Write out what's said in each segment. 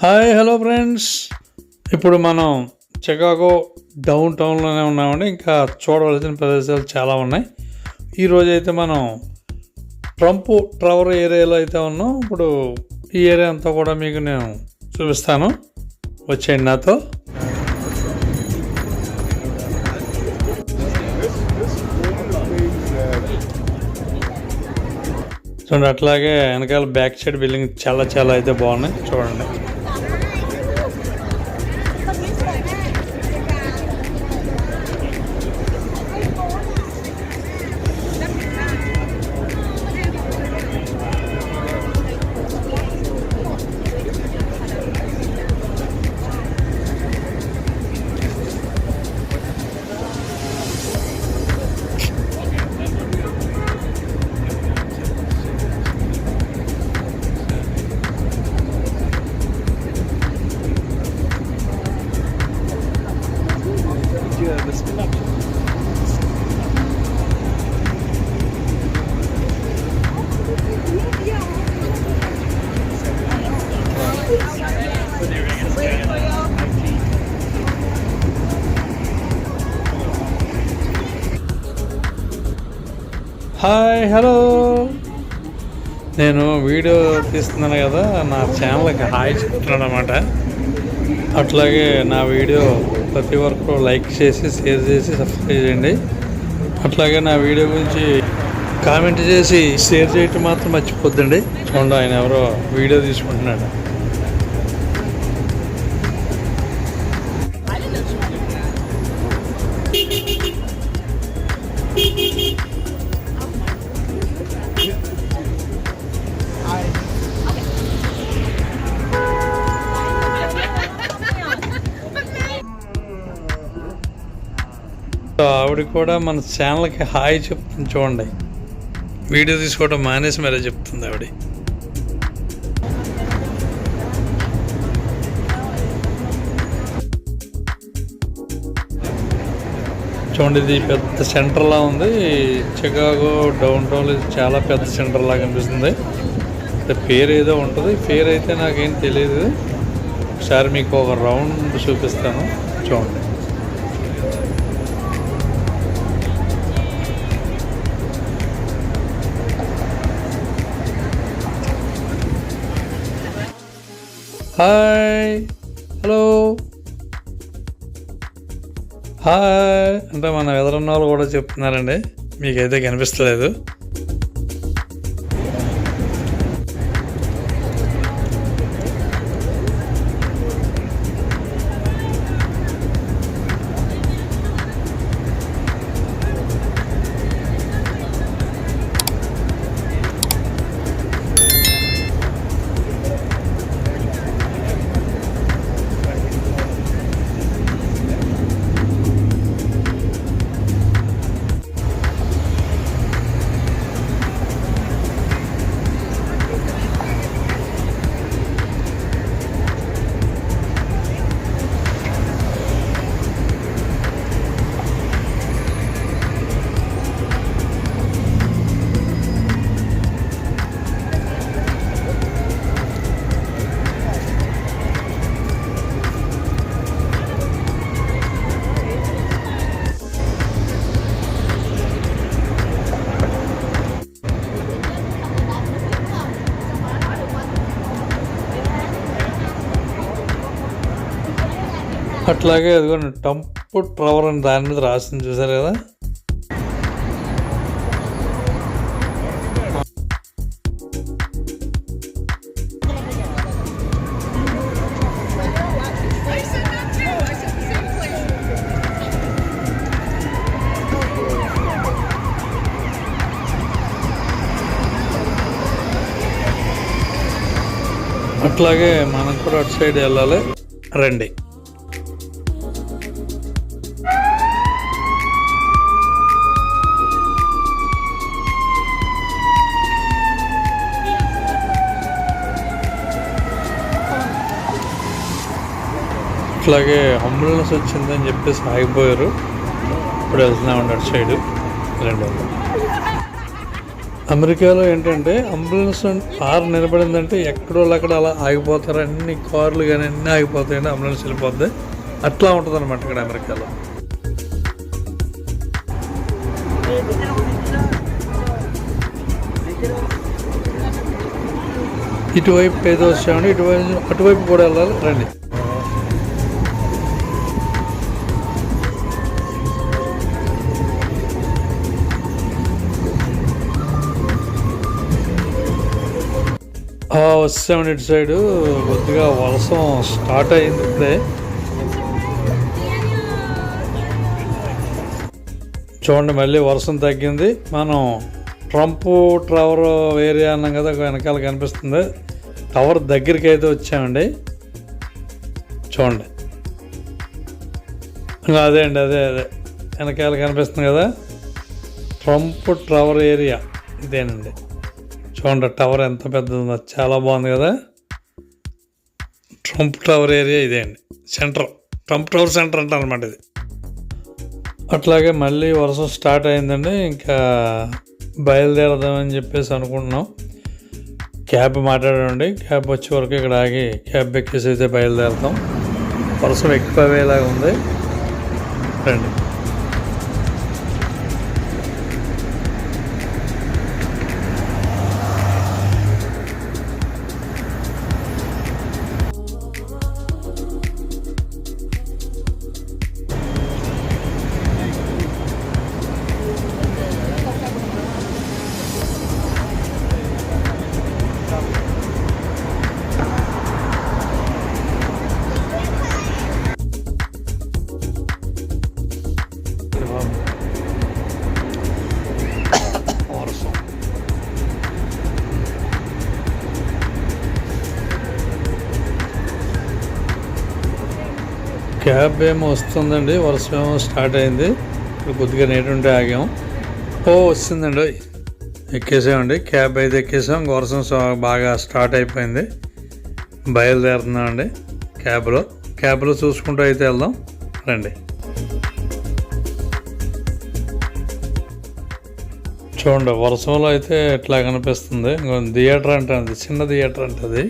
Hi hello friends, ఇప్పుడు మనం Chicago down టౌన్లోనే ఉన్నామండి. ఇంకా చూడవలసిన ప్రదేశాలు చాలా ఉన్నాయి. ఈరోజు అయితే మనం ట్రంప్ టవర్ ఏరియాలో అయితే ఉన్నాం. ఇప్పుడు ఈ ఏరియా అంతా కూడా మీకు నేను చూపిస్తాను, వచ్చేయండి నాతో. చూడండి, అట్లాగే వెనకాల బ్యాక్ సైడ్ బిల్డింగ్ చాలా అయితే బాగున్నాయి. చూడండి, హాయ్ హలో, నేను వీడియో తీస్తున్నాను కదా, నా ఛానల్కి హాయ్ చెప్తున్నాను అనమాట. అట్లాగే నా వీడియో ప్రతి వరకు లైక్ చేసి షేర్ చేసి సబ్స్క్రైబ్ చేయండి. అట్లాగే నా వీడియో గురించి కామెంట్ చేసి షేర్ చేయటం మాత్రం మర్చిపోద్దండి. చూడండి, ఆయన ఎవరో వీడియో తీసుకుంటున్నాడు. ఆవిడ కూడా మన ఛానల్కి హాయ్ చెప్తుంది. చూడండి, వీడియో తీసుకోవడం మానేసి మరీ చెప్తుంది ఆవిడ. చూడండి, ఇది పెద్ద సెంటర్లా ఉంది. చికాగో డౌన్ టౌన్ చాలా పెద్ద సెంటర్ లాగా కనిపిస్తుంది. పేరు ఏదో ఉంటుంది, పేరు అయితే నాకేం తెలియదు. ఒకసారి మీకు ఒక రౌండ్ చూపిస్తాను, చూడండి. హాయ్ హలో, హాయ్ అంటే మన ఎదురున్న వాళ్ళు కూడా చెప్తున్నారండి, మీకైతే కనిపిస్తలేదు. అట్లాగే అదిగోండి, టంప్ టవర్ అని దాని మీద రాసింది, చూసారు కదా. అట్లాగే మనం కూడా అటు సైడ్ వెళ్ళాలి, రండి. అట్లాగే అంబులెన్స్ వచ్చిందని చెప్పేసి ఆగిపోయారు. ఇప్పుడు వెళ్తున్నామండి అటు సైడు, రండి. అమెరికాలో ఏంటంటే అంబులెన్స్ కార్ నిలబడిందంటే ఎక్కడో అక్కడ అలా ఆగిపోతారు, అన్ని కార్లు కానీ అన్నీ ఆగిపోతాయండి, అంబులెన్స్ వెళ్ళిపోద్ది. అట్లా ఉంటుంది అనమాట ఇక్కడ అమెరికాలో. ఇటువైపు ఏదో వచ్చామండి, అటువైపు కూడా వెళ్ళాలి, రండి. వచ్చామండి ఇటు సైడు. కొద్దిగా వర్షం స్టార్ట్ అయింది ఇప్పుడే. చూడండి మళ్ళీ వర్షం తగ్గింది. మనం ట్రంప్ టవర్ ఏరియా అన్నాం కదా, వెనకాల కనిపిస్తుంది. టవర్ దగ్గరికి అయితే వచ్చామండి, చూడండి. అదే అండి, అదే వెనకాల కనిపిస్తుంది కదా, ట్రంప్ టవర్ ఏరియా ఇదేనండి. చూడండి టవర్ ఎంత పెద్దది ఉందో, చాలా బాగుంది కదా. ట్రంప్ టవర్ ఏరియా ఇదే అండి, సెంటర్, ట్రంప్ టవర్ సెంటర్ అంటారు అనమాట ఇది. అట్లాగే మళ్ళీ వర్షం స్టార్ట్ అయిందండి. ఇంకా బయలుదేరదామని చెప్పేసి అనుకుంటున్నాం. క్యాబ్ మాట్లాడండి, క్యాబ్ వచ్చే వరకు ఇక్కడ ఆగి క్యాబ్ ఎక్కేసి అయితే బయలుదేరుతాం. వర్షం ఎక్కువలాగా ఉంది, రండి. క్యాబ్ ఏమో వస్తుందండి, వర్షం ఏమో స్టార్ట్ అయింది. ఇప్పుడు కొద్దిగా నేటుంటే ఆగాం. వస్తుందండి, ఎక్కేసామండి. క్యాబ్ అయితే ఎక్కేసాం. వర్షం బాగా స్టార్ట్ అయిపోయింది, బయలుదేరుతున్నామండి క్యాబ్లో చూసుకుంటూ అయితే వెళ్దాం, రండి. చూడండి వర్షంలో అయితే ఎట్లా కనిపిస్తుంది. థియేటర్ అంటే అది చిన్న థియేటర్ అంటే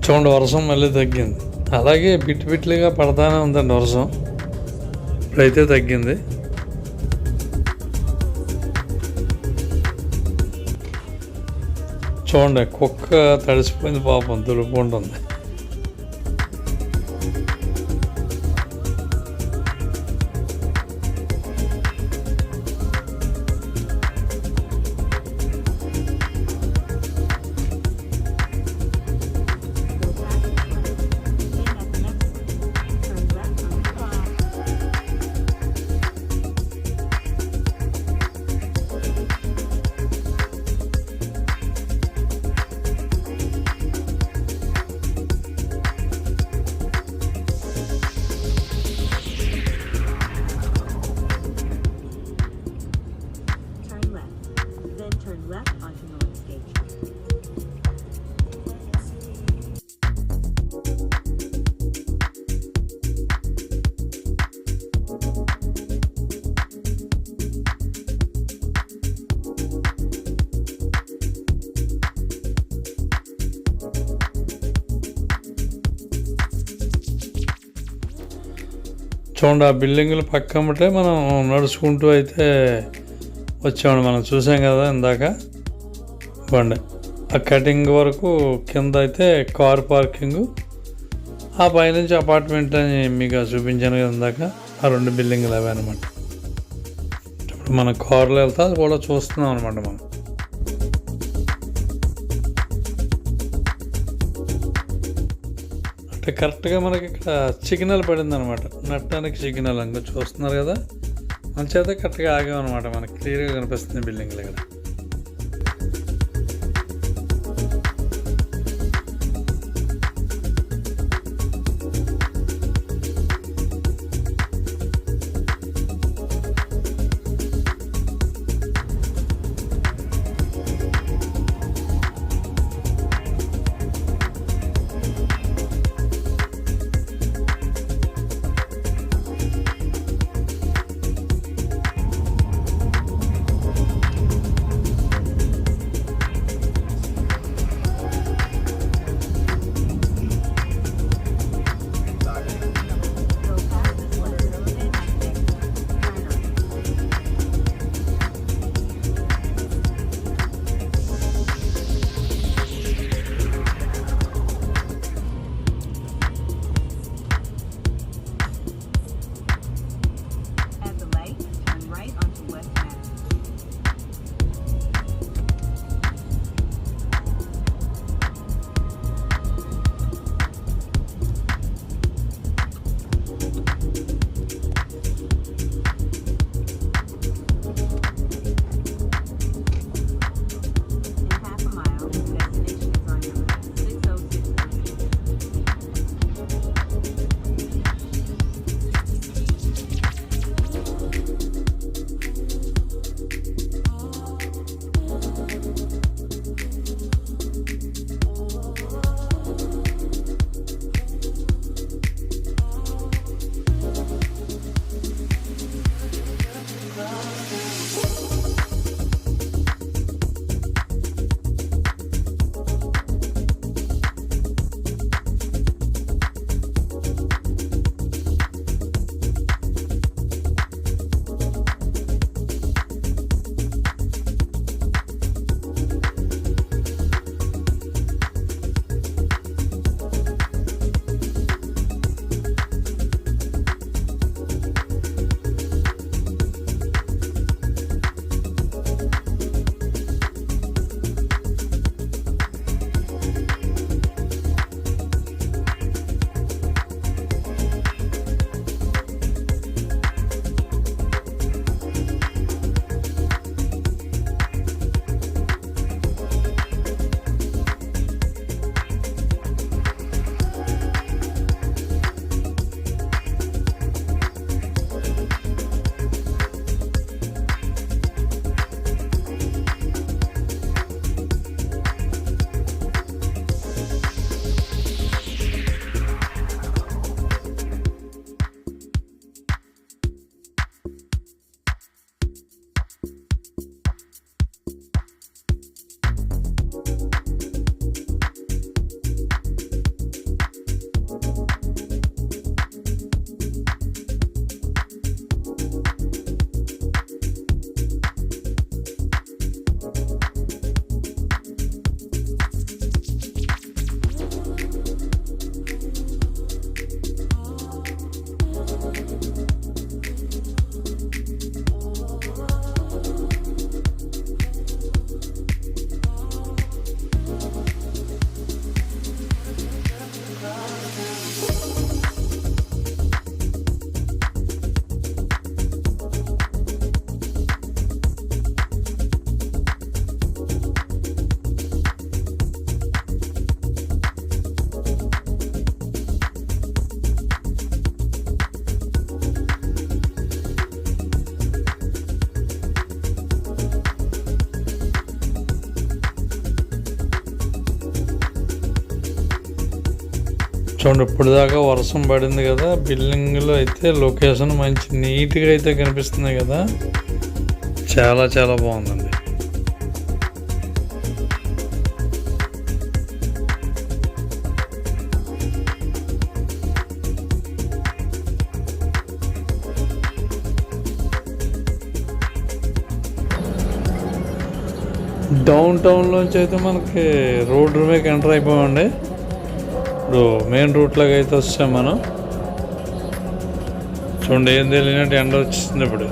చూడండి వర్షం మళ్ళీ తగ్గింది. అలాగే బిట్లుగా పడతానే ఉందండి వర్షం. ఇప్పుడైతే తగ్గింది. చూడండి కుక్క తడిసిపోయింది పాపం, తులుపుకుంటుంది. చూడండి ఆ బిల్డింగులు పక్కమ్మటే మనం నడుచుకుంటూ అయితే వచ్చామండి. మనం చూసాం కదా ఇందాక బండి ఆ కటింగ్ వరకు, కింద అయితే కార్ పార్కింగ్, ఆ పైనుంచి అపార్ట్మెంట్ అని మీకు చూపించాను కదా ఇందాక, ఆ 2 బిల్డింగ్లు అవే అనమాట. ఇప్పుడు మన కార్లో వెళ్తా అది కూడా చూస్తున్నాం అనమాట మనం. అంటే కరెక్ట్గా మనకి ఇక్కడ సిగ్నల్ పడింది అనమాట, నట్టానికి సిగ్నల్ ఇంకా చూస్తున్నారు కదా, మంచిగా కరెక్ట్గా ఆగామన్నమాట. మనకి క్లియర్గా కనిపిస్తుంది బిల్డింగ్లు ఇక్కడ. చూడండి ఇప్పుడు దాకా వర్షం పడింది కదా, బిల్డింగ్లో అయితే లొకేషన్ మంచి నీట్గా అయితే కనిపిస్తుంది కదా, చాలా చాలా బాగుందండి. డౌన్ టౌన్లోంచి అయితే మనకి రోడ్ మీదకి ఎంటర్ అయిపోయామండి. ఇప్పుడు మెయిన్ రూట్లాగా అయితే వచ్చాం మనం. చూడండి, ఏం తెలియనట్టు ఎండ వచ్చేస్తుంది ఇప్పుడు.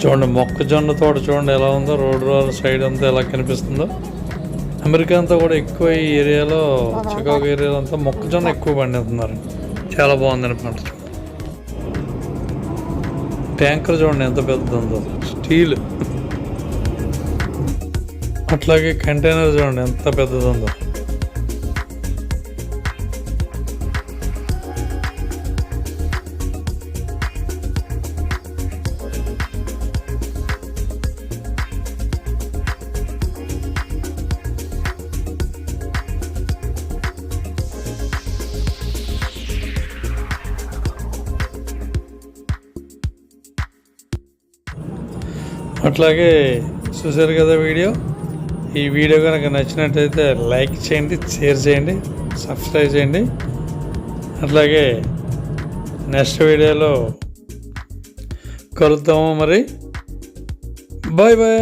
చూడండి, మొక్కజొన్న తోట చూడండి ఎలా ఉందో. రోడ్ సైడ్ అంతా ఎలా కనిపిస్తుందో. అమెరికా అంతా కూడా ఎక్కువ ఈ ఏరియాలో, చికాగో ఏరియాలో అంతా మొక్కజొన్న ఎక్కువ పండిస్తున్నారు. చాలా బాగుందని పంట. ట్యాంకర్ చూడండి ఎంత పెద్దది ఉందో, స్టీల్. అట్లాగే కంటైనర్ చూడండి ఎంత పెద్దది ఉందో. అట్లాగే చూసారు కదా వీడియో. ఈ వీడియో కనుక నచ్చినట్టయితే లైక్ చేయండి, షేర్ చేయండి, సబ్స్క్రైబ్ చేయండి. అట్లాగే నెక్స్ట్ వీడియోలో కలుద్దాము మరి. Bye bye.